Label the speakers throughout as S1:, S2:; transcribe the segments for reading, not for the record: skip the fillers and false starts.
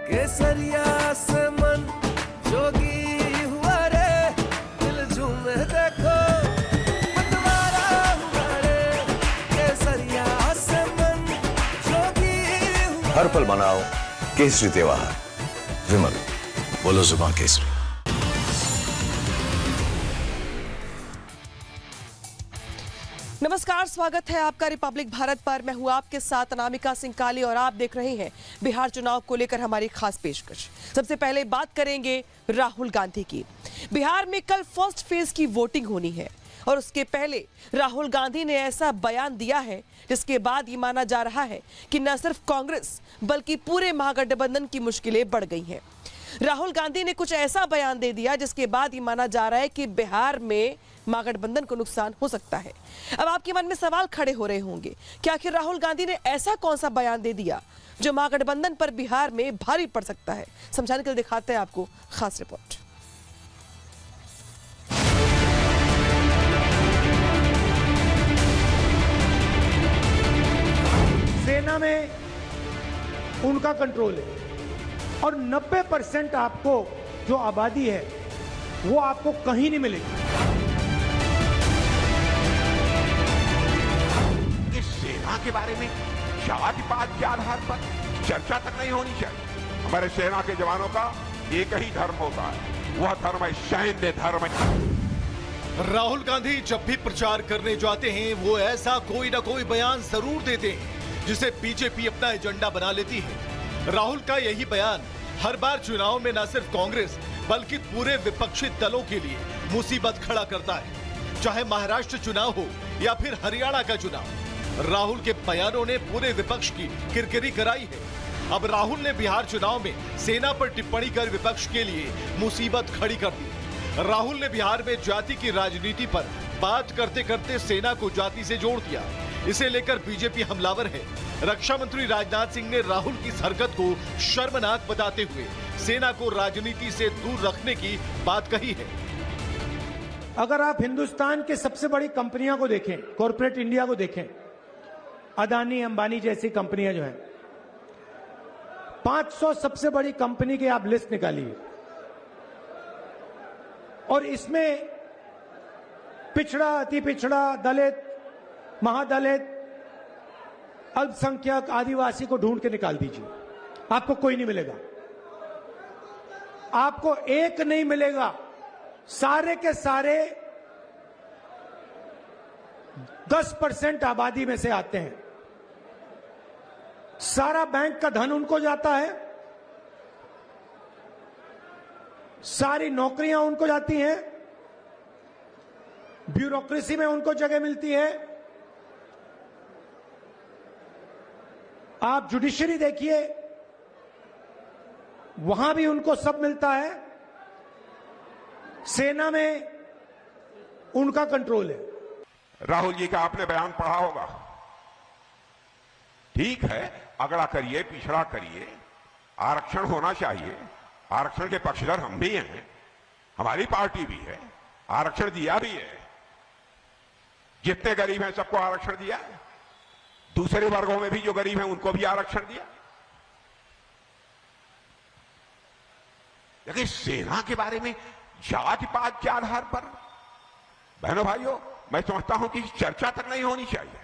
S1: केसरिया से मन जोगी हुआ रे, दिल झूमे देखो मतवारा हुआ रे, केसरिया से मन जोगी हुआ।
S2: हर पल मनाओ केसरी त्योहार। विमल, बोलो जुबान केसरी।
S3: नमस्कार, स्वागत है आपका रिपब्लिक भारत पर। मैं हूं आपके साथ अनामिका सिंह काली और आप देख रहे हैं बिहार चुनाव को लेकर हमारी खास पेशकश। सबसे पहले बात करेंगे राहुल गांधी की। बिहार में कल फर्स्ट फेज की वोटिंग होनी है और उसके पहले राहुल गांधी ने ऐसा बयान दिया है जिसके बाद ये माना जा रहा है कि न सिर्फ कांग्रेस बल्कि पूरे महागठबंधन की मुश्किलें बढ़ गई हैं। राहुल गांधी ने कुछ ऐसा बयान दे दिया जिसके बाद ये माना जा रहा है कि बिहार में महागठबंधन को नुकसान हो सकता है। अब आपके मन में सवाल खड़े हो रहे होंगे कि आखिर राहुल गांधी ने ऐसा कौन सा बयान दे दिया जो महागठबंधन पर बिहार में भारी पड़ सकता है। समझाने के लिए दिखाते हैं आपको खास रिपोर्ट।
S4: सेना में उनका कंट्रोल है और 90% आपको जो आबादी है वो आपको कहीं नहीं मिलेगी।
S5: इस सेना के बारे में जाति पात के आधार पर चर्चा तक नहीं होनी चाहिए। हमारे सेना के जवानों का एक ही धर्म होता है, वह धर्म है सैन्य धर्म।
S6: राहुल गांधी जब भी प्रचार करने जाते हैं वो ऐसा कोई ना कोई बयान जरूर देते हैं जिसे बीजेपी अपना एजेंडा बना लेती है। राहुल का यही बयान हर बार चुनाव में न सिर्फ कांग्रेस बल्कि पूरे विपक्षी दलों के लिए मुसीबत खड़ा करता है। चाहे महाराष्ट्र चुनाव हो या फिर हरियाणा का चुनाव, राहुल के बयानों ने पूरे विपक्ष की किरकिरी कराई है। अब राहुल ने बिहार चुनाव में सेना पर टिप्पणी कर विपक्ष के लिए मुसीबत खड़ी कर दी। राहुल ने बिहार में जाति की राजनीति पर बात करते करते सेना को जाति से जोड़ दिया। इसे लेकर बीजेपी हमलावर है। रक्षा मंत्री राजनाथ सिंह ने राहुल की इस हरकत को शर्मनाक बताते हुए सेना को राजनीति से दूर रखने की बात कही है।
S4: अगर आप हिंदुस्तान के सबसे बड़ी कंपनियों को देखें, कॉर्पोरेट इंडिया को देखें, अदानी अंबानी जैसी कंपनियां जो हैं, 500 सबसे बड़ी कंपनी की आप लिस्ट निकालिए और इसमें पिछड़ा, अति पिछड़ा, दलित, महादलित, अल्पसंख्यक, आदिवासी को ढूंढ के निकाल दीजिए, आपको कोई नहीं मिलेगा। आपको एक नहीं मिलेगा। सारे के सारे 10% आबादी में से आते हैं। सारा बैंक का धन उनको जाता है, सारी नौकरियां उनको जाती हैं, ब्यूरोक्रेसी में उनको जगह मिलती है। आप जुडिशरी देखिए, वहां भी उनको सब मिलता है। सेना में उनका कंट्रोल है।
S5: राहुल जी का आपने बयान पढ़ा होगा। ठीक है, अगड़ा करिए, पिछड़ा करिए, आरक्षण होना चाहिए। आरक्षण के पक्षधर हम भी हैं, हमारी पार्टी भी है, आरक्षण दिया भी है। जितने गरीब हैं सबको आरक्षण दिया है। दूसरे वर्गों में भी जो गरीब हैं उनको भी आरक्षण दिया। लेकिन सेना के बारे में जाति पात के आधार पर, बहनों भाइयों, मैं समझता हूं कि चर्चा तक नहीं होनी चाहिए।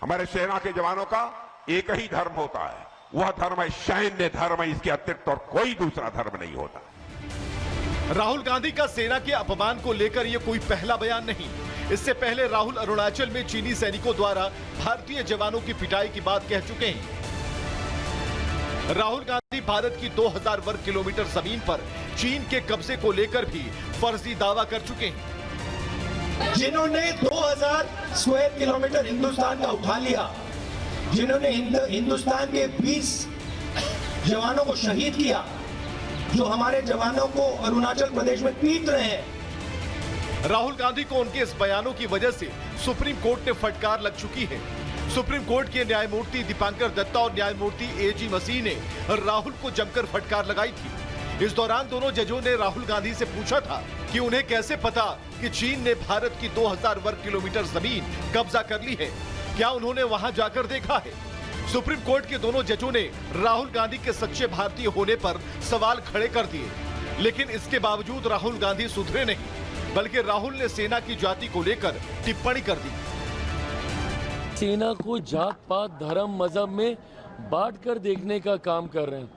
S5: हमारे सेना के जवानों का एक ही धर्म होता है, वह धर्म है सैन्य धर्म। इसके अतिरिक्त और कोई दूसरा धर्म नहीं होता।
S6: राहुल गांधी का सेना के अपमान को लेकर यह कोई पहला बयान नहीं। इससे पहले राहुल अरुणाचल में चीनी सैनिकों द्वारा भारतीय जवानों की पिटाई की बात कह चुके हैं। राहुल गांधी भारत की 2000 वर्ग किलोमीटर जमीन पर चीन के कब्जे को लेकर भी फर्जी दावा कर चुके हैं।
S7: जिन्होंने 2000 स्क्वायर किलोमीटर हिंदुस्तान का उठा लिया, जिन्होंने हिंदुस्तान के 20 जवानों को शहीद किया, जो हमारे जवानों को अरुणाचल प्रदेश में पीट रहे हैं।
S6: राहुल गांधी को उनके इस बयानों की वजह से सुप्रीम कोर्ट ने फटकार लग चुकी है। सुप्रीम कोर्ट के न्यायमूर्ति दीपांकर दत्ता और न्यायमूर्ति एजी मसीह ने राहुल को जमकर फटकार लगाई थी। इस दौरान दोनों जजों ने राहुल गांधी से पूछा था कि उन्हें कैसे पता कि चीन ने भारत की 2000 वर्ग किलोमीटर जमीन कब्जा कर ली है। क्या उन्होंने वहां जाकर देखा है? सुप्रीम कोर्ट के दोनों जजों ने राहुल गांधी के सच्चे भारतीय होने पर सवाल खड़े कर दिए, लेकिन इसके बावजूद राहुल गांधी सुधरे नहीं, बल्कि राहुल ने सेना की जाति को लेकर टिप्पणी कर दी।
S8: सेना को जात पात धर्म मजहब में बांट कर देखने का काम कर रहे हैं,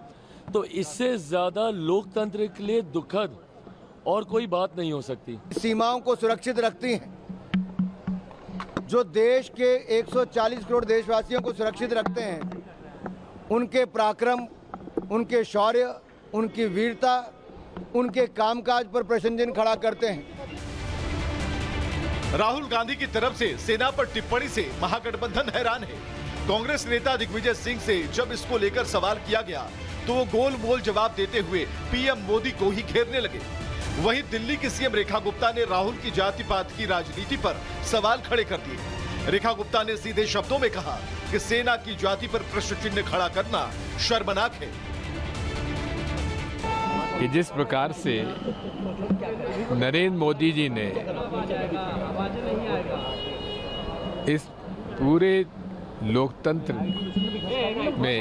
S8: तो इससे ज्यादा लोकतंत्र के लिए दुखद और कोई बात नहीं हो सकती।
S9: सीमाओं को सुरक्षित रखती हैं, जो देश के 140 करोड़ देशवासियों को सुरक्षित रखते हैं, उनके पराक्रम, उनके शौर्य, उनकी वीरता, उनके कामकाज पर प्रश्न चिन्ह खड़ा करते हैं।
S6: राहुल गांधी की तरफ से सेना पर टिप्पणी से महागठबंधन हैरान है। कांग्रेस नेता दिग्विजय सिंह से जब इसको लेकर सवाल किया गया तो वो गोल मोल जवाब देते हुए पीएम मोदी को ही घेरने लगे। वहीं दिल्ली की सीएम रेखा गुप्ता ने राहुल की जाति पात की राजनीति पर सवाल खड़े कर दिए। रेखा गुप्ता ने सीधे शब्दों में कहा कि सेना की जाति पर प्रश्न चिन्ह खड़ा करना शर्मनाक है।
S10: कि जिस प्रकार से नरेंद्र मोदी जी ने इस पूरे लोकतंत्र में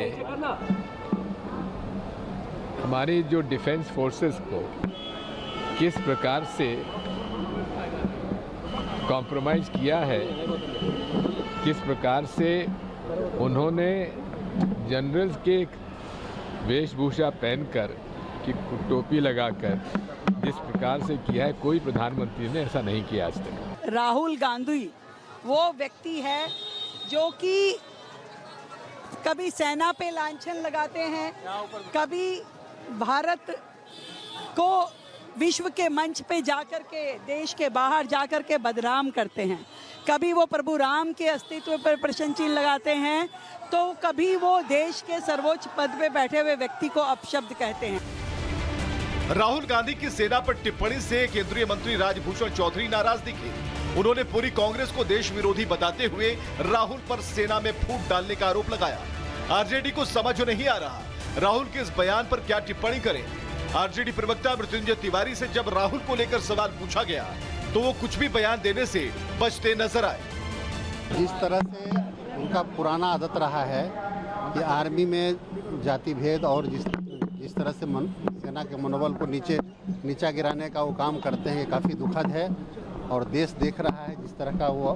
S10: हमारे जो डिफेंस फोर्सेस को किस प्रकार से कॉम्प्रोमाइज किया है, किस प्रकार से उन्होंने जनरल्स के वेशभूषा पहनकर कि टोपी लगाकर जिस प्रकार से किया है, कोई प्रधानमंत्री ने ऐसा नहीं किया आज तक।
S11: राहुल गांधी वो व्यक्ति है जो कि कभी सेना पे लांछन लगाते हैं, कभी भारत को विश्व के मंच पे जाकर के, देश के बाहर जाकर के बदनाम करते हैं, कभी वो प्रभु राम के अस्तित्व पर प्रश्न चिन्ह लगाते हैं, तो कभी वो देश के सर्वोच्च पद पे बैठे हुए व्यक्ति को अपशब्द कहते हैं।
S6: राहुल गांधी की सेना पर टिप्पणी से केंद्रीय मंत्री राजभूषण चौधरी नाराज दिखे। उन्होंने पूरी कांग्रेस को देश विरोधी बताते हुए राहुल पर सेना में फूट डालने का आरोप लगाया। आरजेडी को समझ नहीं आ रहा राहुल के इस बयान पर क्या टिप्पणी करें। आरजेडी प्रवक्ता मृत्युंजय तिवारी से जब राहुल को लेकर सवाल पूछा गया तो वो कुछ भी बयान देने से बचते नजर आए।
S12: जिस तरह से उनका पुराना आदत रहा है कि आर्मी में जाति भेद और जिस तरह से सेना के मनोबल को नीचा गिराने का वो काम करते हैं, ये काफ़ी दुखद है। और देश देख रहा है जिस तरह का वो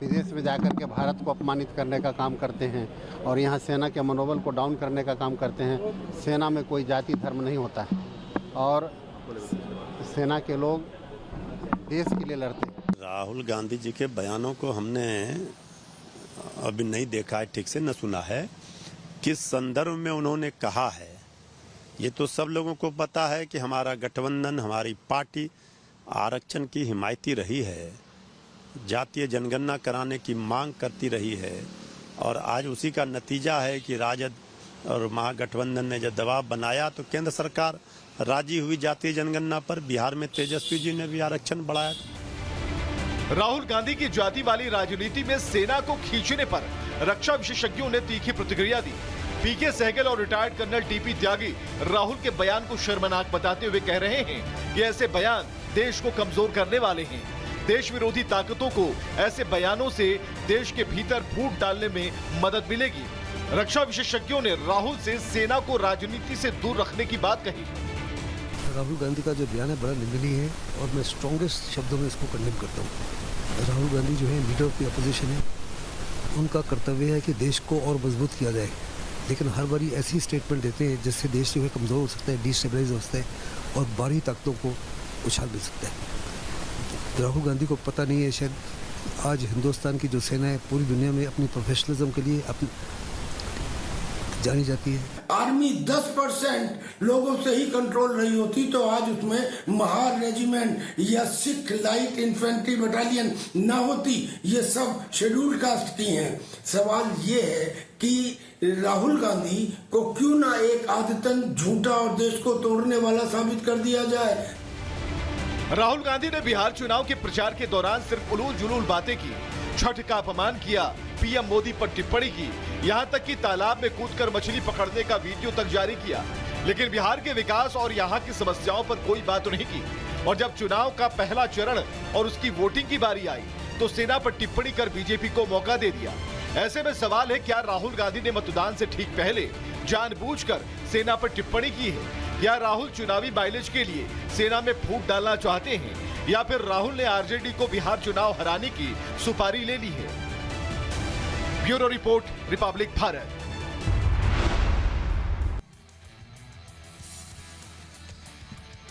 S12: विदेश में जाकर के भारत को अपमानित करने का काम करते हैं और यहाँ सेना के मनोबल को डाउन करने का काम करते हैं। सेना में कोई जाति धर्म नहीं होता है और सेना के लोग देश के लिए लड़ते हैं।
S13: राहुल गांधी जी के बयानों को हमने अभी नहीं देखा है, ठीक से न सुना है, किस संदर्भ में उन्होंने कहा है। ये तो सब लोगों को पता है कि हमारा गठबंधन, हमारी पार्टी आरक्षण की हिमायती रही है, जातीय जनगणना कराने की मांग करती रही है और आज उसी का नतीजा है कि राजद और महागठबंधन ने जब दबाव बनाया तो केंद्र सरकार राजी हुई जातीय जनगणना पर। बिहार में तेजस्वी जी ने भी आरक्षण बढ़ाया।
S6: राहुल गांधी की जाति वाली राजनीति में सेना को खींचने पर रक्षा विशेषज्ञों ने तीखी प्रतिक्रिया दी। पीके सहगल और रिटायर्ड कर्नल टीपी त्यागी राहुल के बयान को शर्मनाक बताते हुए कह रहे हैं कि ऐसे बयान देश को कमजोर करने वाले हैं। देश विरोधी ताकतों को ऐसे बयानों से देश के भीतर फूट डालने में मदद मिलेगी। रक्षा विशेषज्ञों ने राहुल से सेना को राजनीति से दूर रखने की बात कही।
S14: राहुल गांधी का जो बयान है बड़ा निंदनीय है और मैं स्ट्रॉन्गेस्ट शब्दों में इसको कंडेम करता हूँ। राहुल गांधी जो है लीडर ऑफ द अपोजिशन है, उनका कर्तव्य है कि देश को और मजबूत किया जाए, लेकिन हर बारी ऐसी स्टेटमेंट देते हैं जिससे देश जो है कमज़ोर हो सकता है, डिस्टेबलाइज हो सकता है और बाहरी ताकतों को उछाल मिल सकता है। राहुल गांधी को पता नहीं है शायद आज हिंदुस्तान की जो सेना है पूरी दुनिया में अपनी प्रोफेशनलिज्म के लिए अपनी जानी जाती है।
S15: आर्मी 10% लोगों से ही कंट्रोल रही होती तो आज उसमें महार रेजिमेंट या सिख लाइट इन्फेंट्री बटालियन ना होती। ये सब शेड्यूल कास्ट की हैं। सवाल ये है कि राहुल गांधी को क्यों ना एक आदतन झूठा और देश को तोड़ने वाला साबित कर दिया जाए।
S6: राहुल गांधी ने बिहार चुनाव के प्रचार के दौरान सिर्फ उलूल जुलूल बातें की, छठ का अपमान किया, पीएम मोदी पर टिप्पणी की, यहां तक कि तालाब में कूदकर मछली पकड़ने का वीडियो तक जारी किया, लेकिन बिहार के विकास और यहां की समस्याओं पर कोई बात नहीं की। और जब चुनाव का पहला चरण और उसकी वोटिंग की बारी आई तो सेना पर टिप्पणी कर बीजेपी को मौका दे दिया। ऐसे में सवाल है, क्या राहुल गांधी ने मतदान से ठीक पहले जानबूझकर सेना पर टिप्पणी की है? या राहुल चुनावी माइलेज के लिए सेना में फूट डालना चाहते हैं? या फिर राहुल ने आरजेडी को बिहार चुनाव हराने की सुपारी ले ली है? Bureau report, Republic Bharat.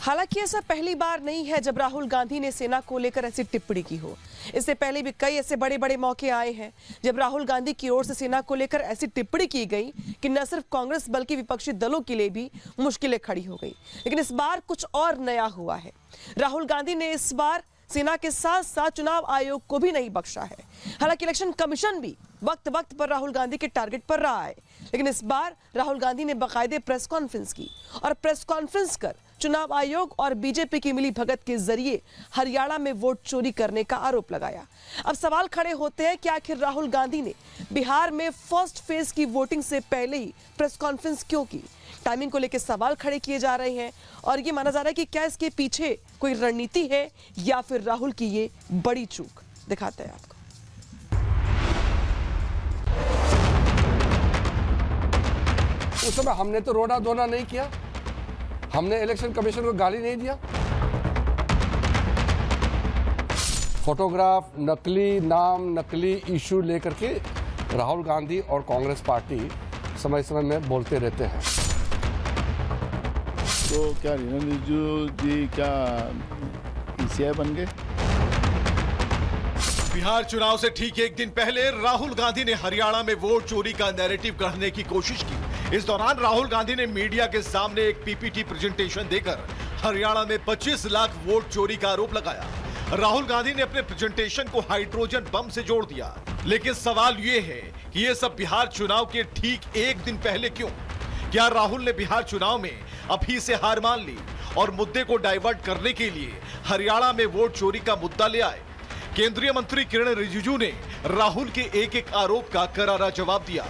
S3: हालांकि ऐसा पहली बार नहीं है जब राहुल गांधी ने सेना को लेकर ऐसी टिप्पणी की हो। इससे पहले भी कई ऐसे बड़े बड़े मौके आए हैं जब राहुल गांधी की ओर से सेना को लेकर ऐसी टिप्पणी की गई कि न सिर्फ कांग्रेस बल्कि विपक्षी दलों के लिए भी मुश्किलें खड़ी हो गई। लेकिन इस बार कुछ और नया हुआ है। राहुल गांधी ने इस बार सेना के साथ साथ चुनाव आयोग को भी नहीं बख्शा है। हालांकि इलेक्शन कमीशन भी वक्त वक्त पर राहुल गांधी के टारगेट पर रहा है, लेकिन इस बार राहुल गांधी ने बाकायदे प्रेस कॉन्फ्रेंस की और प्रेस कॉन्फ्रेंस कर चुनाव आयोग और बीजेपी की मिली भगत के जरिए हरियाणा में वोट चोरी करने का आरोप लगाया। अब सवाल खड़े होते हैं कि आखिर राहुल गांधी ने बिहार में फर्स्ट फेज की वोटिंग से पहले ही प्रेस कॉन्फ्रेंस क्यों की? टाइमिंग को लेकर सवाल खड़े किए जा रहे हैं और ये माना जा रहा है कि क्या इसके पीछे कोई रणनीति है या फिर राहुल की ये बड़ी चूक। दिखाते हैं आपको।
S16: उस समय हमने तो रोना धोना नहीं किया, हमने इलेक्शन कमीशन को गाली नहीं दिया। फोटोग्राफ, नकली नाम, नकली इशू लेकर के राहुल गांधी और कांग्रेस पार्टी समय समय में बोलते रहते हैं।
S17: तो क्या रीना रिजिजू जी क्या पीसीआई बन गए?
S6: बिहार चुनाव से ठीक एक दिन पहले राहुल गांधी ने हरियाणा में वोट चोरी का नैरेटिव गढ़ने की कोशिश की। इस दौरान राहुल गांधी ने मीडिया के सामने एक पीपीटी प्रेजेंटेशन देकर हरियाणा में 25 लाख वोट चोरी का आरोप लगाया। राहुल गांधी ने अपने प्रेजेंटेशन को हाइड्रोजन बम से जोड़ दिया। लेकिन सवाल ये है कि ये सब बिहार चुनाव के ठीक एक दिन पहले क्यों? क्या राहुल ने बिहार चुनाव में अभी से हार मान ली और मुद्दे को डाइवर्ट करने के लिए हरियाणा में वोट चोरी का मुद्दा ले आए? केंद्रीय मंत्री किरण रिजिजू ने राहुल के एक एक आरोप का करारा जवाब दिया।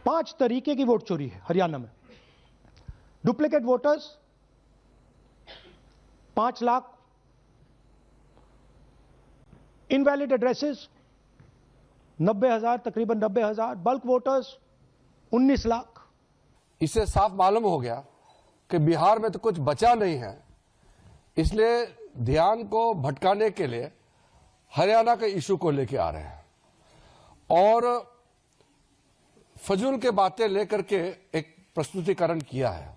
S4: 5 तरीके की वोट चोरी है हरियाणा में। Duplicate voters 5 lakh, invalid addresses 90,000, तकरीबन 90,000, बल्क वोटर्स 19 लाख।
S16: इससे साफ मालूम हो गया कि बिहार में तो कुछ बचा नहीं है, इसलिए ध्यान को भटकाने के लिए हरियाणा के इशू को लेके आ रहे हैं और फजूल के बातें लेकर के एक प्रस्तुतिकरण किया है।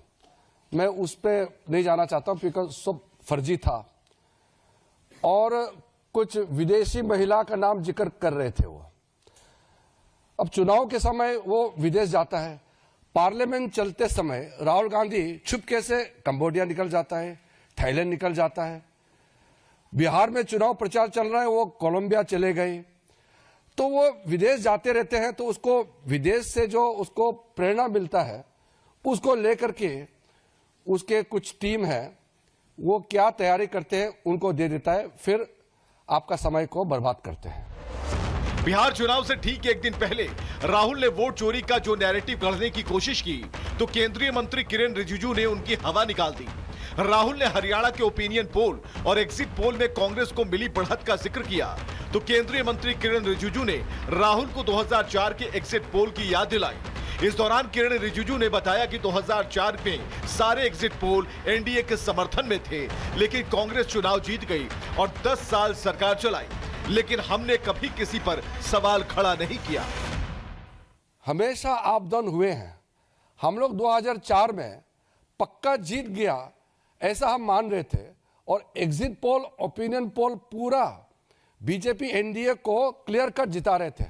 S16: मैं उस पर नहीं जाना चाहता हूं बिकॉज सब फर्जी था और कुछ विदेशी महिला का नाम जिक्र कर रहे थे। वो अब चुनाव के समय वो विदेश जाता है, पार्लियामेंट चलते समय राहुल गांधी छुपके से कंबोडिया निकल जाता है, थाईलैंड निकल जाता है। बिहार में चुनाव प्रचार चल रहा है, वो कोलंबिया चले गए। तो वो विदेश जाते रहते हैं, तो उसको विदेश से जो उसको प्रेरणा मिलता है उसको लेकर के उसके कुछ टीम है वो क्या तैयारी करते हैं उनको दे देता है, फिर आपका समय को बर्बाद करते हैं।
S6: बिहार चुनाव से ठीक एक दिन पहले राहुल ने वोट चोरी का जो नैरेटिव गढ़ने की कोशिश की तो केंद्रीय मंत्री किरण रिजिजू ने उनकी हवा निकाल दी। राहुल ने हरियाणा के ओपिनियन पोल और एग्जिट पोल में कांग्रेस को मिली बढ़त का जिक्र किया तो केंद्रीय मंत्री किरण रिजिजू ने राहुल को 2004 के एग्जिट पोल की याद दिलाई। इस दौरान किरण रिजिजू ने बताया कि 2004 में सारे एग्जिट पोल एनडीए के समर्थन में थे, लेकिन कांग्रेस चुनाव जीत गई और 10 साल सरकार चलाई, लेकिन हमने कभी किसी पर सवाल खड़ा नहीं किया।
S16: हमेशा आप डाउन हुए हैं। हम लोग 2004 में पक्का जीत गया ऐसा हम मान रहे थे और एग्जिट पोल, ओपिनियन पोल पूरा बीजेपी एनडीए को क्लियर कट जिता रहे थे,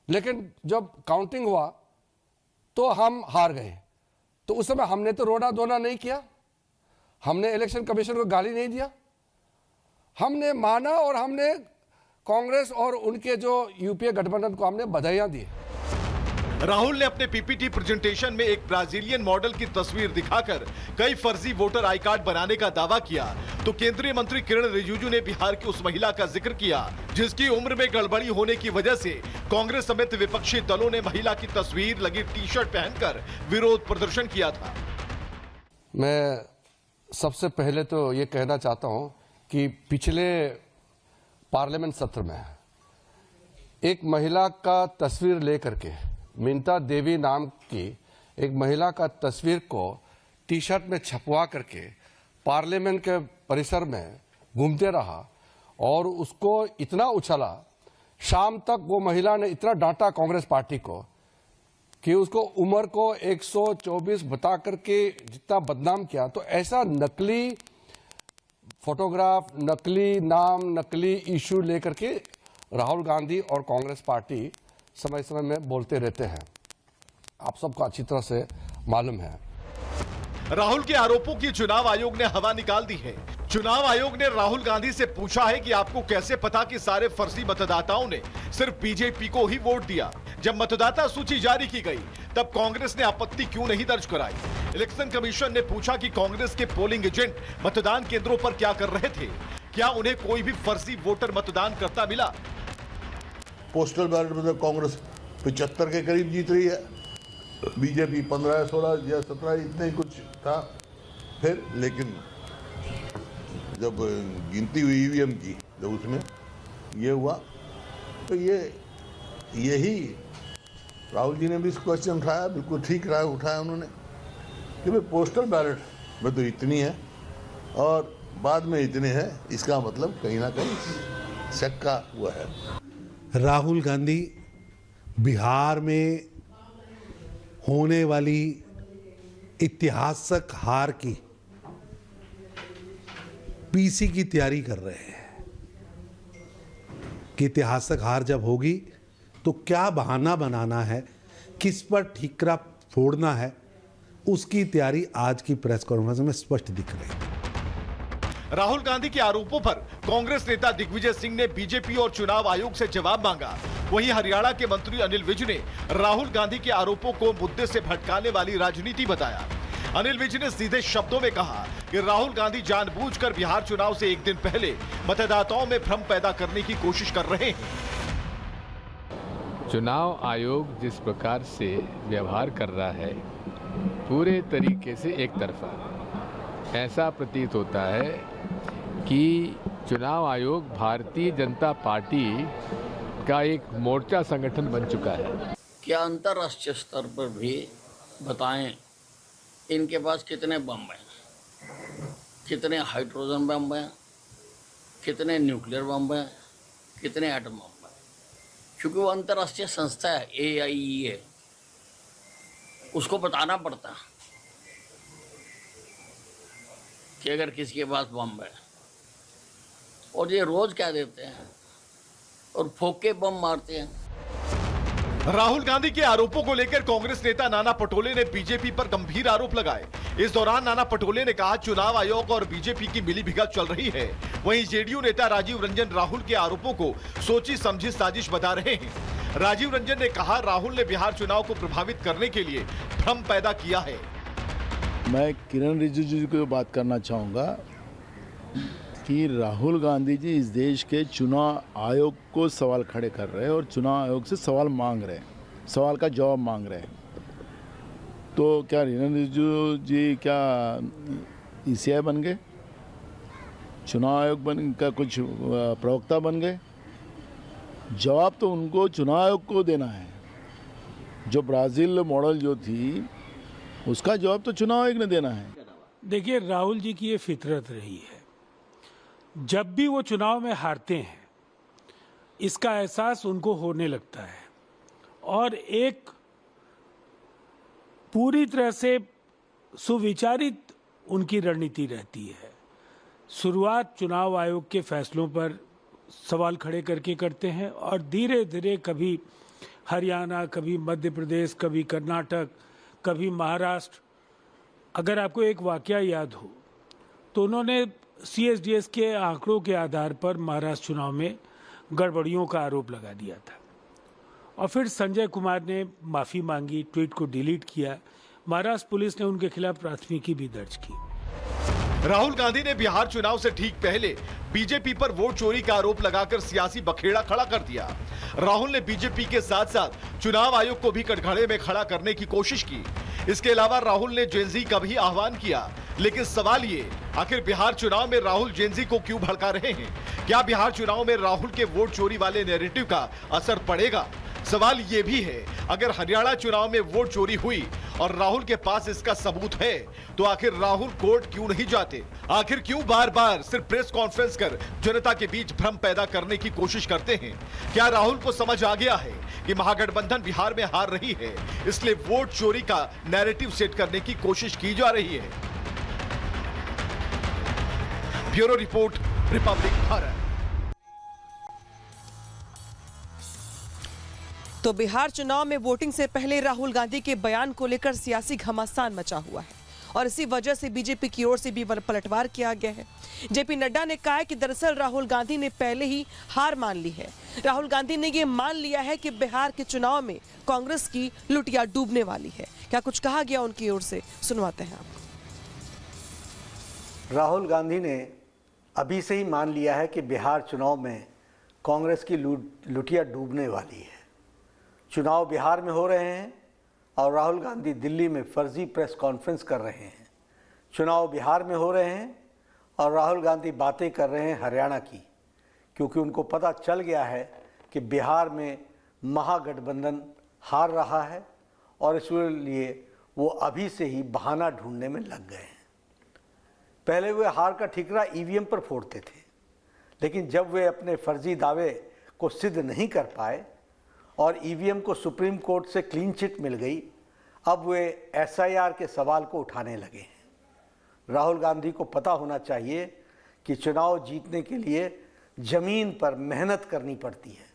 S16: लेकिन जब काउंटिंग हुआ तो हम हार गए। तो उस समय हमने तो रोना धोना नहीं किया, हमने इलेक्शन कमीशन को गाली नहीं दिया, हमने माना और हमने कांग्रेस और उनके जो यूपीए गठबंधन को हमने बधाइयां दी।
S6: राहुल ने अपने पीपीटी प्रेजेंटेशन में एक ब्राजीलियन मॉडल की तस्वीर दिखाकर कई फर्जी वोटर आई कार्ड बनाने का दावा किया तो केंद्रीय मंत्री किरण रिजिजू ने बिहार की उस महिला का जिक्र किया जिसकी उम्र में गड़बड़ी होने की वजह से कांग्रेस समेत विपक्षी दलों ने महिला की तस्वीर लगी टी शर्ट पहनकर विरोध प्रदर्शन किया था।
S16: मैं सबसे पहले तो ये कहना चाहता हूं कि पिछले पार्लियामेंट सत्र में एक महिला का तस्वीर लेकर के, मिंता देवी नाम की एक महिला का तस्वीर को टी शर्ट में छपवा करके पार्लियामेंट के परिसर में घूमते रहा और उसको इतना उछला, शाम तक वो महिला ने इतना डांटा कांग्रेस पार्टी को कि उसको उम्र को 124 बता करके जितना बदनाम किया। तो ऐसा नकली फोटोग्राफ, नकली नाम, नकली इशू लेकर के राहुल गांधी और कांग्रेस पार्टी समय समय में बोलते रहते हैं, आप सबको अच्छी तरह से मालूम है।
S6: राहुल के आरोपों की चुनाव आयोग ने हवा निकाल दी है। चुनाव आयोग ने राहुल गांधी से पूछा है कि आपको कैसे पता कि सारे फर्जी मतदाताओं ने सिर्फ बीजेपी को ही वोट दिया। जब मतदाता सूची जारी की गई तब कांग्रेस ने आपत्ति क्यों नहीं दर्ज कराई। इलेक्शन कमीशन ने पूछा कि कांग्रेस के पोलिंग एजेंट मतदान केंद्रों पर क्या कर रहे थे, क्या उन्हें कोई भी फर्जी वोटर मतदान करता मिला।
S17: पोस्टल बैलेट में तो कांग्रेस 75 के करीब जीत रही है, बीजेपी 15, 16 या 17 इतने ही कुछ था। फिर लेकिन जब गिनती हुई ईवीएम की, जब उसमें ये हुआ तो यही राहुल जी ने भी इस क्वेश्चन उठाया, बिल्कुल ठीक रहा उठाया उन्होंने कि भाई पोस्टल बैलेट में तो इतनी है और बाद में इतने हैं, इसका मतलब कहीं ना कहीं शक्का हुआ है।
S18: राहुल गांधी बिहार में होने वाली ऐतिहासिक हार की पीसी की तैयारी कर रहे हैं कि ऐतिहासिक हार जब होगी तो क्या बहाना बनाना है, किस पर ठीकरा फोड़ना है, उसकी तैयारी आज की प्रेस कॉन्फ्रेंस में स्पष्ट दिख रही है।
S6: राहुल गांधी के आरोपों पर कांग्रेस नेता दिग्विजय सिंह ने बीजेपी और चुनाव आयोग से जवाब मांगा। वहीं हरियाणा के मंत्री अनिल विज ने राहुल गांधी के आरोपों को मुद्दे से भटकाने वाली राजनीति बताया। अनिल विज ने सीधे शब्दों में कहा कि राहुल गांधी जानबूझकर बिहार चुनाव से एक दिन पहले मतदाताओं में भ्रम पैदा करने की कोशिश कर रहे हैं।
S10: चुनाव आयोग जिस प्रकार से व्यवहार कर रहा है पूरे तरीके से एक तरफा, ऐसा प्रतीत होता है कि चुनाव आयोग भारतीय जनता पार्टी का एक मोर्चा संगठन बन चुका है।
S19: क्या अंतर्राष्ट्रीय स्तर पर भी बताएं इनके पास कितने बम हैं, कितने हाइड्रोजन बम हैं, कितने न्यूक्लियर बम हैं, कितने एटम बम हैं, क्योंकि वो अंतर्राष्ट्रीय संस्था है AIEA, उसको बताना पड़ता कि अगर किसी के पास बम है। और ये रोज क्या देते हैं और फोके बम मारते हैं।
S6: राहुल गांधी के आरोपों को लेकर कांग्रेस नेता नाना पटोले ने बीजेपी पर गंभीर आरोप लगाए। इस दौरान नाना पटोले ने कहा चुनाव आयोग और बीजेपी की मिलीभगत चल रही है। वहीं जेडीयू नेता राजीव रंजन राहुल के आरोपों को सोची समझी साजिश बता रहे हैं। राजीव रंजन ने कहा राहुल ने बिहार चुनाव को प्रभावित करने के लिए भ्रम पैदा किया है।
S17: मैं किरण रिजिजू जी को बात करना चाहूँगा कि राहुल गांधी जी इस देश के चुनाव आयोग को सवाल खड़े कर रहे हैं और चुनाव आयोग से सवाल मांग रहे हैं, सवाल का जवाब मांग रहे हैं। तो क्या किरण रिजिजू जी क्या ECI बन गए, चुनाव आयोग बन का कुछ प्रवक्ता बन गए? जवाब तो उनको चुनाव आयोग को देना है। जो ब्राज़ील मॉडल जो थी उसका जवाब तो चुनाव आयोग ने देना है।
S20: देखिए, राहुल जी की ये फितरत रही है, जब भी वो चुनाव में हारते हैं इसका एहसास उनको होने लगता है और एक पूरी तरह से सुविचारित उनकी रणनीति रहती है। शुरुआत चुनाव आयोग के फैसलों पर सवाल खड़े करके करते हैं और धीरे धीरे कभी हरियाणा, कभी मध्य प्रदेश, कभी कर्नाटक, कभी महाराष्ट्र। अगर आपको एक वाकया याद हो तो उन्होंने CSDS के आंकड़ों के आधार पर महाराष्ट्र चुनाव में गड़बड़ियों का आरोप लगा दिया था और फिर संजय कुमार ने माफ़ी मांगी, ट्वीट को डिलीट किया। महाराष्ट्र पुलिस ने उनके खिलाफ प्राथमिकी भी दर्ज की।
S6: राहुल गांधी ने बिहार चुनाव से ठीक पहले बीजेपी पर वोट चोरी का आरोप लगाकर सियासी बखेड़ा खड़ा कर दिया। राहुल ने बीजेपी के साथ साथ चुनाव आयोग को भी कटघरे में खड़ा करने की कोशिश की। इसके अलावा राहुल ने जेनजी का भी आह्वान किया, लेकिन सवाल ये, आखिर बिहार चुनाव में राहुल जेनजी को क्यों भड़का रहे हैं? क्या बिहार चुनाव में राहुल के वोट चोरी वाले नैरेटिव का असर पड़ेगा? सवाल ये भी है, अगर हरियाणा चुनाव में वोट चोरी हुई और राहुल के पास इसका सबूत है, तो आखिर राहुल कोर्ट क्यों नहीं जाते? आखिर क्यों बार बार सिर्फ प्रेस कॉन्फ्रेंस कर जनता के बीच भ्रम पैदा करने की कोशिश करते हैं? क्या राहुल को समझ आ गया है कि महागठबंधन बिहार में हार रही है, इसलिए वोट चोरी का नैरेटिव सेट करने की कोशिश की जा रही है? Bureau report, Republic Bharat.
S3: तो बिहार चुनाव में वोटिंग से पहले राहुल गांधी के बयान को लेकर सियासी घमासान मचा हुआ है और इसी वजह से बीजेपी की ओर से भी पलटवार किया गया है। जेपी नड्डा ने कहा है कि दरअसल राहुल गांधी ने पहले ही हार मान ली है। राहुल गांधी ने ये मान लिया है कि बिहार के चुनाव में कांग्रेस की लुटिया डूबने वाली है। क्या कुछ कहा गया उनकी ओर से, सुनवाते हैं आपको।
S21: राहुल गांधी ने अभी से ही मान लिया है कि बिहार चुनाव में कांग्रेस की लुटिया डूबने वाली है। चुनाव बिहार में हो रहे हैं और राहुल गांधी दिल्ली में फर्जी प्रेस कॉन्फ्रेंस कर रहे हैं। चुनाव बिहार में हो रहे हैं और राहुल गांधी बातें कर रहे हैं हरियाणा की, क्योंकि उनको पता चल गया है कि बिहार में महागठबंधन हार रहा है और इसलिए वो अभी से ही बहाना ढूंढने में लग गए हैं। पहले वे हार का ठिकरा ईवीएम पर फोड़ते थे, लेकिन जब वे अपने फर्जी दावे को सिद्ध नहीं कर पाए और ईवीएम को सुप्रीम कोर्ट से क्लीन चिट मिल गई, अब वे एसआईआर के सवाल को उठाने लगे हैं। राहुल गांधी को पता होना चाहिए कि चुनाव जीतने के लिए जमीन पर मेहनत करनी पड़ती है,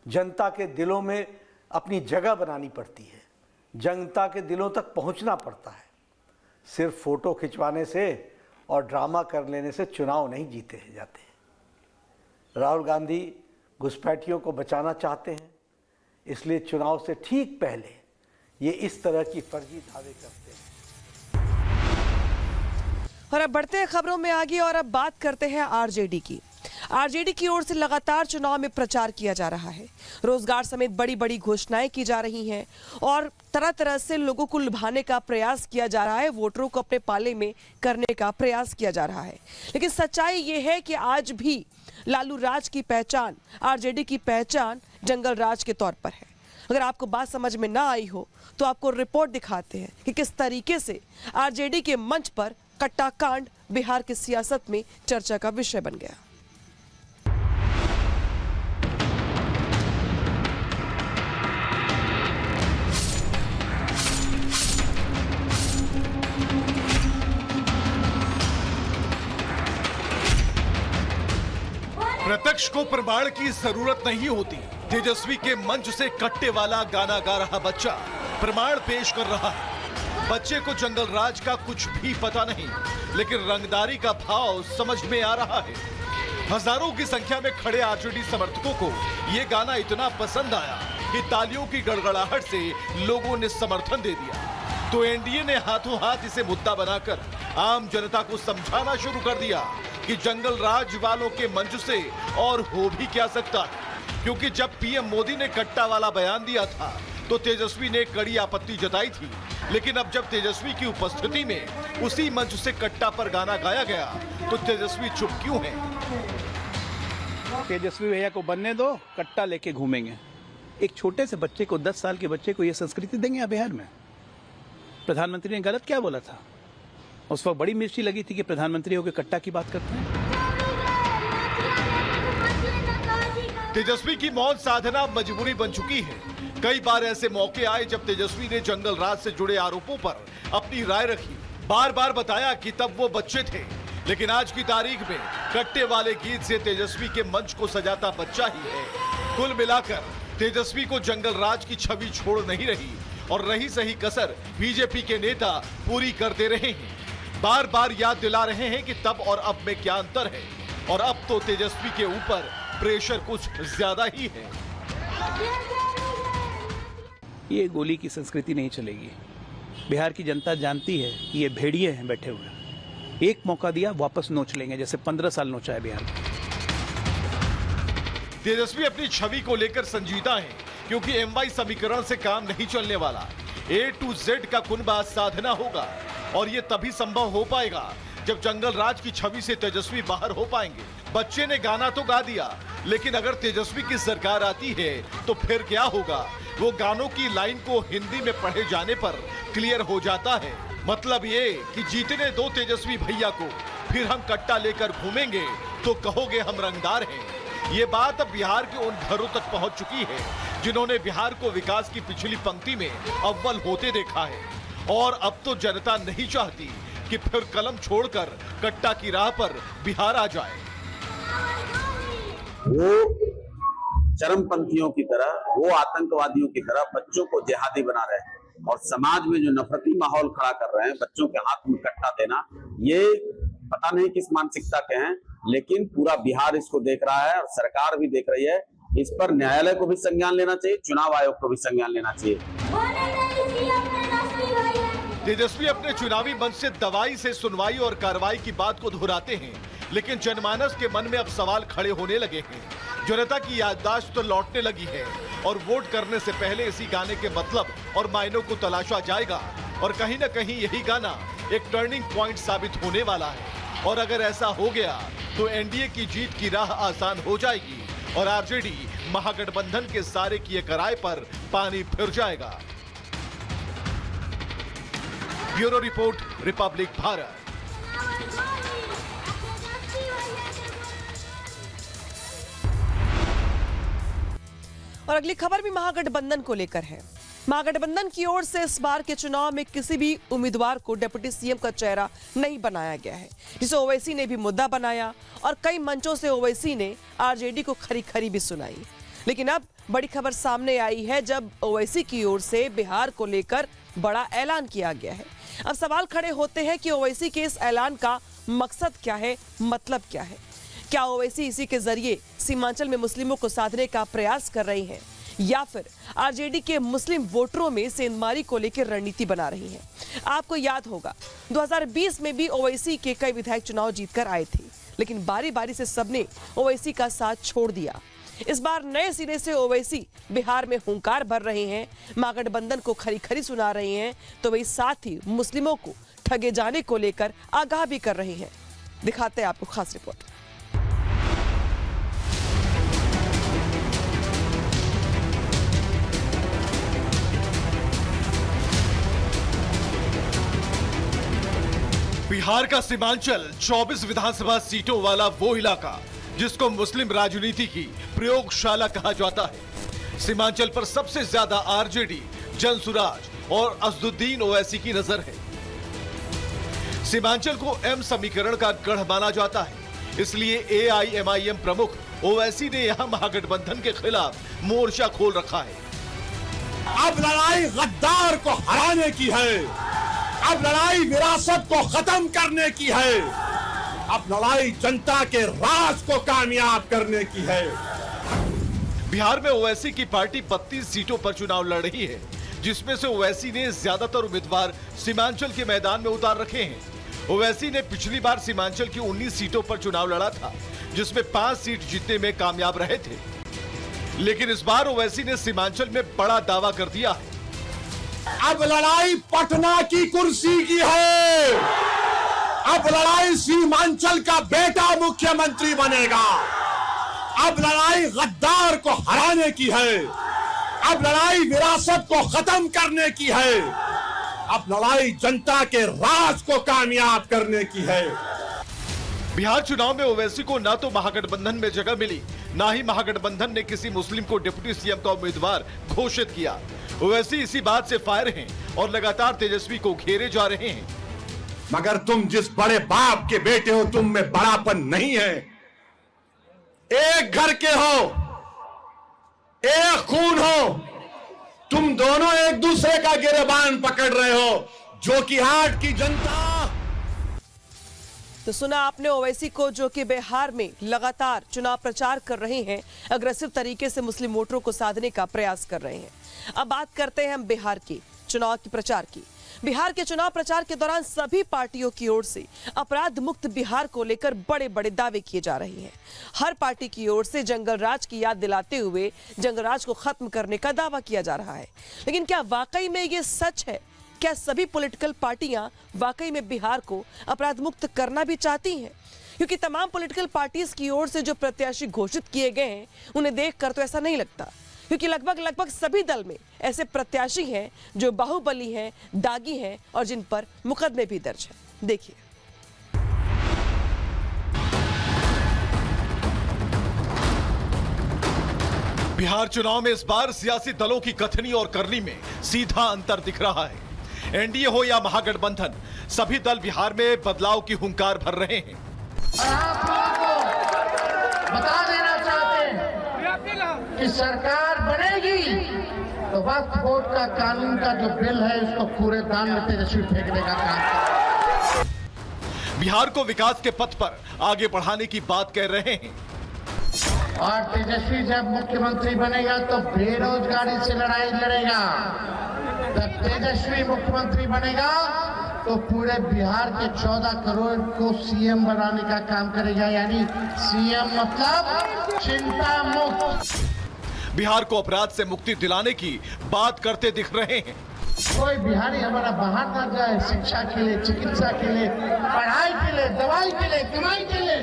S21: जनता के दिलों में अपनी जगह बनानी पड़ती है, जनता के दिलों तक पहुंचना पड़ता है। सिर्फ फोटो खिंचवाने से और ड्रामा कर लेने से चुनाव नहीं जीते जाते। राहुल गांधी घुसपैठियों को बचाना चाहते हैं, इसलिए चुनाव से ठीक पहले ये इस तरह की फर्जी दावे करते हैं।
S3: और अब बढ़ते हैं खबरों में आगे और अब बात करते हैं आरजेडी की। आरजेडी की ओर से लगातार चुनाव में प्रचार किया जा रहा है। रोजगार समेत बड़ी बड़ी घोषणाएं की जा रही हैं और तरह तरह से लोगों को लुभाने का प्रयास किया जा रहा है, वोटरों को अपने पाले में करने का प्रयास किया जा रहा है। लेकिन सच्चाई ये है कि आज भी लालू राज की पहचान, आरजेडी की पहचान जंगल राज के तौर पर है। अगर आपको बात समझ में ना आई हो तो आपको रिपोर्ट दिखाते हैं कि किस तरीके से आरजेडी के मंच पर कट्टा कांड बिहार की सियासत में चर्चा का विषय बन गया।
S6: प्रत्यक्ष को प्रमाण की जरूरत नहीं होती। तेजस्वी के मंच से कट्टे वाला गाना गा रहा बच्चा प्रमाण पेश कर रहा है। बच्चे को जंगल राज का कुछ भी पता नहीं, लेकिन रंगदारी का भाव समझ में आ रहा है। हजारों की संख्या में खड़े आरजेडी समर्थकों को यह गाना इतना पसंद आया कि तालियों की गड़गड़ाहट से लोगों ने समर्थन दे दिया। तो एनडीए ने हाथों हाथ इसे मुद्दा बनाकर आम जनता को समझाना शुरू कर दिया कि जंगल राज वालों के मंच से और हो भी क्या सकता है, क्योंकि जब पीएम मोदी ने कट्टा वाला बयान दिया था तो तेजस्वी ने कड़ी आपत्ति जताई थी। लेकिन अब जब तेजस्वी की उपस्थिति में उसी मंच से कट्टा पर गाना गाया गया तो तेजस्वी चुप क्यों हैं?
S22: तेजस्वी भैया को बनने दो, कट्टा लेके घूमेंगे। एक छोटे से बच्चे को, 10 साल के बच्चे को ये संस्कृति देंगे यहाँ बिहार में? प्रधानमंत्री ने गलत क्या बोला था? उस वक्त बड़ी मिर्ची लगी थी कि प्रधानमंत्री होकर कट्टा की बात करते हैं।
S6: तेजस्वी की मौन साधना मजबूरी बन चुकी है। कई बार ऐसे मौके आए जब तेजस्वी ने जंगल राज से जुड़े आरोपों पर अपनी राय रखी। बार बार बताया कि तब वो बच्चे थे, लेकिन आज की तारीख में कट्टे वाले गीत से तेजस्वी के मंच को सजाता बच्चा ही है। कुल मिलाकर तेजस्वी को जंगल राज की छवि छोड़ नहीं रही और रही सही कसर बीजेपी के नेता पूरी करते रहे हैं। बार बार याद दिला रहे हैं कि तब और अब में क्या अंतर है, और अब तो तेजस्वी के ऊपर प्रेशर कुछ ज्यादा ही है।
S22: ये गोली की संस्कृति नहीं चलेगी। बिहार की जनता जानती है कि ये भेड़िए हैं बैठे हुए। एक मौका दिया वापस नोच लेंगे, जैसे 15 साल नोचा है बिहार में।
S6: तेजस्वी अपनी छवि को लेकर संजीदा है, क्योंकि एमवाई समीकरण से काम नहीं चलने वाला। A to Z का कुनबा साधना होगा और ये तभी संभव हो पाएगा जब जंगल राज की छवि से तेजस्वी बाहर हो पाएंगे। बच्चे ने गाना तो गा दिया, लेकिन अगर तेजस्वी की सरकार आती है तो फिर क्या होगा? वो गानों की लाइन को हिंदी में पढ़े जाने पर क्लियर हो जाता है। मतलब ये कि जीतने दो तेजस्वी भैया को, फिर हम कट्टा लेकर घूमेंगे तो कहोगे हम रंगदार हैं। ये बात अब बिहार के उन घरों तक पहुंच चुकी है जिन्होंने बिहार को विकास की पिछली पंक्ति में अव्वल होते देखा है। और अब तो जनता नहीं चाहती कि फिर कलम छोड़कर कट्टा की राह पर बिहार आ जाए।
S1: वो चरमपंथियों की तरह, वो आतंकवादियों की तरह बच्चों को जिहादी बना रहे हैं और समाज में जो नफरती माहौल खड़ा कर रहे हैं, बच्चों के हाथ में कट्टा देना, ये पता नहीं किस मानसिकता के हैं, लेकिन पूरा बिहार इसको देख रहा है और सरकार भी देख रही है। इस पर न्यायालय को भी संज्ञान लेना चाहिए, चुनाव आयोग को भी संज्ञान लेना चाहिए।
S6: तेजस्वी अपने चुनावी मंच से दवाई से सुनवाई और कार्रवाई की बात को दोहराते हैं, लेकिन जनमानस के मन में अब सवाल खड़े होने लगे हैं। जनता की याददाश्त तो लौटने लगी है और वोट करने से पहले इसी गाने के मतलब और मायनों को तलाशा जाएगा और कहीं न कहीं यही गाना एक टर्निंग पॉइंट साबित होने वाला है। और अगर ऐसा हो गया तो एनडीए की जीत की राह आसान हो जाएगी और आरजेडी महागठबंधन के सारे किए कराए पर पानी फिर जाएगा। Bureau report, Republic Bharat.
S3: और अगली खबर भी महागठबंधन को लेकर है। महागठबंधन की ओर से इस बार के चुनाव में किसी भी उम्मीदवार को डिप्टी सीएम का चेहरा नहीं बनाया गया है, जिसे ओवैसी ने भी मुद्दा बनाया और कई मंचों से ओवैसी ने आरजेडी को खरी खरी भी सुनाई। लेकिन अब बड़ी खबर सामने आई है जब ओवैसी की ओर से बिहार को लेकर बड़ा ऐलान किया गया है। अब सवाल खड़े होते हैं कि ओवैसी के इस ऐलान का मकसद क्या है, मतलब क्या है? क्या ओवैसी इसी के जरिए सीमांचल में मुस्लिमों को साधने का प्रयास कर रही हैं या फिर आरजेडी के मुस्लिम वोटरों में सेंधमारी को लेकर रणनीति बना रही हैं? आपको याद होगा 2020 में भी ओवैसी के कई विधायक चुनाव जीतकर आए थे, लेकिन बारी बारी से सबने ओवैसी का साथ छोड़ दिया। इस बार नए सिरे से ओवैसी बिहार में हुंकार भर रहे हैं, महागठबंधन को खरी खरी सुना रहे हैं, तो वही साथ ही मुस्लिमों को ठगे जाने को लेकर आगाह भी कर रहे हैं। दिखाते हैं आपको खास रिपोर्ट।
S6: बिहार का सीमांचल 24 विधानसभा सीटों वाला वो इलाका जिसको मुस्लिम राजनीति की प्रयोगशाला कहा जाता है। सीमांचल पर सबसे ज्यादा आरजेडी, जनसुराज और असदुद्दीन ओवैसी की नजर है। सीमांचल को एम समीकरण का गढ़ माना जाता है, इसलिए एआईएमआईएम प्रमुख ओवैसी ने यहां महागठबंधन के खिलाफ मोर्चा खोल रखा है।
S2: अब लड़ाई गद्दार को हराने की है, अब लड़ाई विरासत को खत्म करने की है, अब लड़ाई जनता के राज को कामयाब करने की है।
S6: बिहार में ओवैसी की पार्टी 32 सीटों पर चुनाव लड़ रही है, जिसमें से ओवैसी ने ज्यादातर उम्मीदवार सीमांचल के मैदान में उतार रखे हैं। ओवैसी ने पिछली बार सीमांचल की 19 सीटों पर चुनाव लड़ा था, जिसमें 5 सीट जीतने में कामयाब रहे थे। लेकिन इस बार ओवैसी ने सीमांचल में बड़ा दावा कर दिया है।
S2: अब लड़ाई पटना की कुर्सी की है, अब लड़ाई सीमांचल का बेटा मुख्यमंत्री बनेगा, अब लड़ाई गद्दार को हराने की है, अब लड़ाई विरासत को खत्म करने की है, अब लड़ाई जनता के राज को कामयाब करने की है।
S6: बिहार चुनाव में ओवैसी को ना तो महागठबंधन में जगह मिली, ना ही महागठबंधन ने किसी मुस्लिम को डिप्टी सीएम का उम्मीदवार घोषित किया। ओवैसी इसी बात से फायर हैं और लगातार तेजस्वी को घेरे जा रहे हैं।
S2: मगर तुम जिस बड़े बाप के बेटे हो, तुम में बड़ापन नहीं है। एक घर के हो, एक खून हो, तुम दोनों एक दूसरे का गिरबान पकड़ रहे हो, जो कि हाट की जनता।
S3: तो सुना आपने ओवैसी को, जो कि बिहार में लगातार चुनाव प्रचार कर रहे हैं, अग्रेसिव तरीके से मुस्लिम वोटरों को साधने का प्रयास कर रहे हैं। अब बात करते हैं हम बिहार के चुनाव के प्रचार की। बिहार के चुनाव प्रचार के दौरान सभी पार्टियों की ओर से अपराध मुक्त बिहार को लेकर बड़े बड़े दावे किए जा रहे हैं। हर पार्टी की ओर से जंगल राज की याद दिलाते हुए जंगल राज को खत्म करने का दावा किया जा रहा है। लेकिन क्या वाकई में ये सच है क्या सभी पॉलिटिकल पार्टियां वाकई में बिहार को अपराध मुक्त करना भी चाहती हैं? क्योंकि तमाम पॉलिटिकल पार्टीज की ओर से जो प्रत्याशी घोषित किए गए हैं उन्हें देखकर तो ऐसा नहीं लगता, क्योंकि लगभग सभी दल में ऐसे प्रत्याशी हैं जो बाहुबली हैं, दागी हैं और जिन पर मुकदमे भी दर्ज हैं। देखिए।
S6: बिहार चुनाव में इस बार सियासी दलों की कथनी और करनी में सीधा अंतर दिख रहा है। एनडीए हो या महागठबंधन, सभी दल बिहार में बदलाव की हुंकार भर रहे हैं।
S5: आप लोगों को बता देना चाहते हैं कि सरकार बनेगी तो वक्फ बोर्ड का कानून का जो बिल है उसको पूरे दान में तेजस्वी फेंकने का काम करें।
S6: बिहार को विकास के पथ पर आगे बढ़ाने की बात कह रहे हैं
S5: और तेजस्वी जब मुख्यमंत्री बनेगा तो बेरोजगारी से लड़ाई लड़ेगा। जब तेजस्वी मुख्यमंत्री बनेगा तो पूरे बिहार के 14 करोड़ को सीएम बनाने का काम करेगा, यानी सीएम मतलब चिंता मुक्त।
S6: बिहार को अपराध से मुक्ति दिलाने की बात करते दिख रहे हैं।
S5: कोई बिहारी हमारा बाहर ना जाए, शिक्षा के लिए, चिकित्सा के लिए, पढ़ाई के लिए, दवाई के लिए, कमाई के लिए,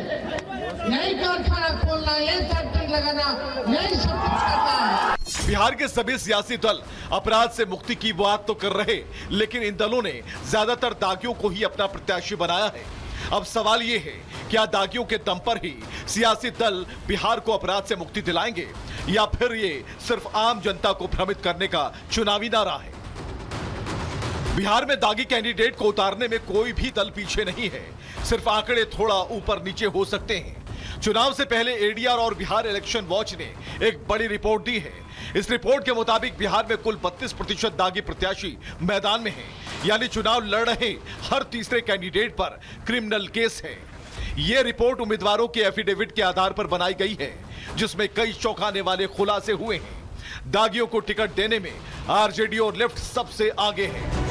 S5: यही कारखाना खोलना, यही फैक्ट्री लगाना, यही सब कुछ करना है।
S6: बिहार के सभी सियासी दल अपराध से मुक्ति की बात तो कर रहे, लेकिन इन दलों ने ज्यादातर दागियों को ही अपना प्रत्याशी बनाया है। अब सवाल ये है, क्या दागियों के दम पर ही सियासी दल बिहार को अपराध से मुक्ति दिलाएंगे, या फिर ये सिर्फ आम जनता को भ्रमित करने का चुनावी नारा है? बिहार में दागी कैंडिडेट को उतारने में कोई भी दल पीछे नहीं है, सिर्फ आंकड़े थोड़ा ऊपर नीचे हो सकते हैं। चुनाव से पहले एडीआर और बिहार इलेक्शन वॉच ने एक बड़ी रिपोर्ट दी है। इस रिपोर्ट के मुताबिक बिहार में कुल 32% दागी प्रत्याशी मैदान में हैं, यानी चुनाव लड़ रहे हर तीसरे कैंडिडेट पर क्रिमिनल केस है। ये रिपोर्ट उम्मीदवारों के एफिडेविट के आधार पर बनाई गई है, जिसमें कई चौंकाने वाले खुलासे हुए हैं। दागियों को टिकट देने में आरजेडी और लेफ्ट सबसे आगे है।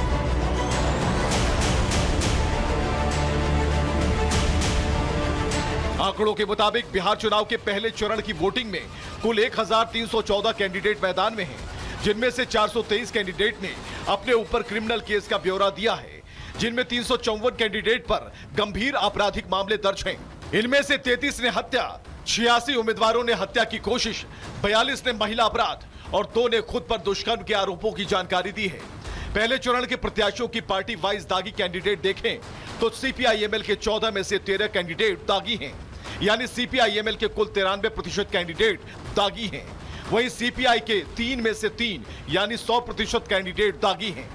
S6: आंकड़ों के मुताबिक बिहार चुनाव के पहले चरण की वोटिंग में कुल 1314 कैंडिडेट मैदान में हैं, जिनमें से 423 कैंडिडेट ने अपने ऊपर क्रिमिनल केस का ब्यौरा दिया है, जिनमें 354 कैंडिडेट पर गंभीर आपराधिक मामले दर्ज हैं। इनमें से 33 ने हत्या, 86 उम्मीदवारों ने हत्या की कोशिश, 42 ने महिला अपराध और 2 ने खुद पर दुष्कर्म के आरोपों की जानकारी दी है। पहले चरण के प्रत्याशियों की पार्टी वाइज दागी कैंडिडेट देखें तो सीपीआईएमएल के 14 में से 13 कैंडिडेट दागी हैं, यानी सीपीआईएमएल के कुल 93% कैंडिडेट दागी हैं। वहीं सीपीआई के 3 में से 3 यानी 100% कैंडिडेट दागी हैं।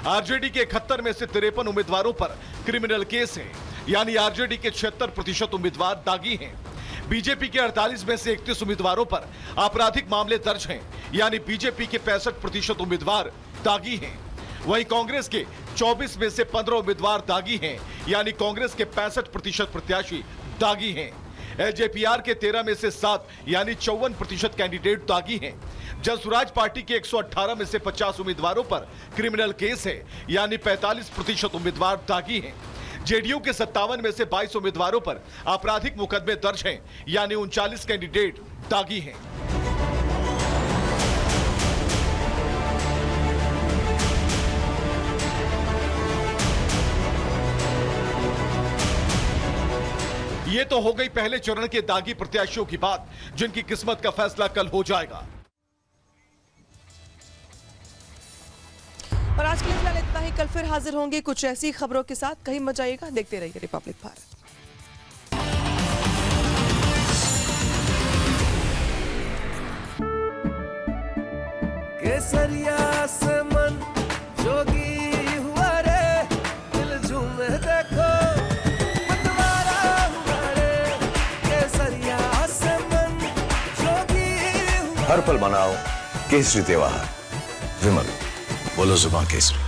S6: आरजेडी के 71 में से 53 उम्मीदवारों पर क्रिमिनल केस है, यानी आरजेडी के 76% उम्मीदवार दागी हैं। बीजेपी के 48 में से 31 उम्मीदवारों पर आपराधिक मामले दर्ज हैं, यानी बीजेपी के 65% उम्मीदवार दागी हैं। वहीं कांग्रेस के 24 में से 15 उम्मीदवार दागी हैं, यानी कांग्रेस के 65% प्रत्याशी दागी हैं। एलजेपीआर के 13 में से 7 यानी 54% कैंडिडेट दागी हैं। जन स्वराज पार्टी के 118 में से 50 उम्मीदवारों पर क्रिमिनल केस है, यानी 45% उम्मीदवार दागी हैं। जेडीयू के 57 में से 22 उम्मीदवारों पर आपराधिक मुकदमे दर्ज हैं, यानी 39 कैंडिडेट दागी हैं। ये तो हो गई पहले चरण के दागी प्रत्याशियों की बात, जिनकी किस्मत का फैसला कल हो जाएगा।
S3: और आज के लिए फिलहाल इतना ही। कल फिर हाजिर होंगे कुछ ऐसी खबरों के साथ। कहीं मत जाइएगा, देखते रहिए रिपब्लिक भारत।
S7: केसरिया से मन जोगी हुआ रे, दिल झूमे देखो मतवारा हुआ रे। केसरिया से मन जोगी हुआ।
S23: हर पल मनाओ केसरी त्योहार। विमल, बोलो जुबान केसरी।